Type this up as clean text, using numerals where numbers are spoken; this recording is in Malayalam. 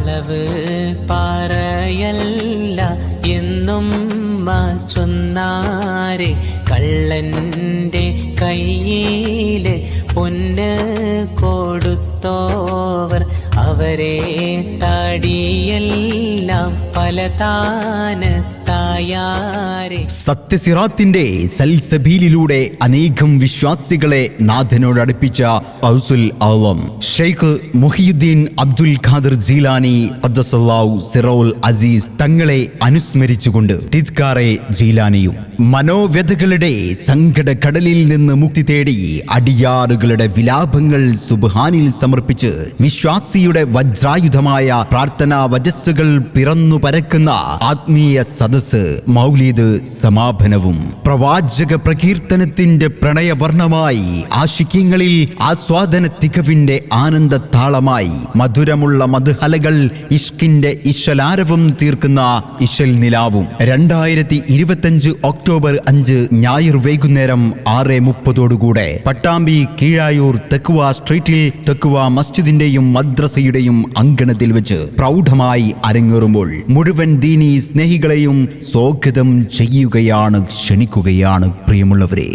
കളവ് പറയല്ല എന്നും ചൊന്നാരെ കള്ളൻ്റെ കയ്യില് പൊന്ന് കൊടുത്തോവർ അവരെ താടിയെല്ലാം പലതാനത്തായാരെ. സത്യസിറാത്തിന്റെ സൽസബീലിലൂടെ അനേകം വിശ്വാസികളെ നാഥനോട് അടുപ്പിച്ച ഔസുൽ ആലം ഷെയ്ഖ് മുഹിയുദ്ദീൻ അബ്ദുൽ ഖാദിർ ജീലാനി ഖദ്ദസല്ലാഹു സിറൗൽ അസീസ് തങ്ങളെ അനുസ്മരിച്ചുകൊണ്ട് തിദ്കാറെ ജീലാനിയും മനോവ്യഥകളുടെ സങ്കട കടലിൽ നിന്ന് മുക്തി തേടി അടിയാറുകളുടെ വിലാപങ്ങൾ സുബ്ഹാനിൽ സമർപ്പിച്ച് വിശ്വാസിയുടെ വജ്രായുധമായ പ്രാർത്ഥനാ വജസ്സുകൾ പിറന്നു പരക്കുന്ന ആത്മീയ സദസ് മൗലിദ് സമാപനവും പ്രവാചക പ്രകീർത്തനത്തിന്റെ പ്രണയവർണ്ണമായി ആശിക്യങ്ങളിൽ ആസ്വാദന തികവിന്റെ ആനന്ദ താളമായി മധുരമുള്ള മധുഹലകൾ ഇഷ്കിന്റെ ഇശലാരവും തീർക്കുന്ന ഇശൽ നിലാവും 2025 ഒക്ടോബർ 5 ഞായർ വൈകുന്നേരം 6:30 പട്ടാമ്പി കീഴായൂർ തെക്കുവ സ്ട്രീറ്റിൽ തെക്കുവ മസ്ജിദിന്റെയും മദ്രസയുടെയും അങ്കണത്തിൽ വെച്ച് പ്രൗഢമായി അരങ്ങേറുമ്പോൾ മുഴുവൻ ദീനീ സ്നേഹികളെയും സ്വാഗതം ചെയ്യുകയാണ്, ക്ഷണിക്കുകയാണ് പ്രിയമുള്ളവരെ.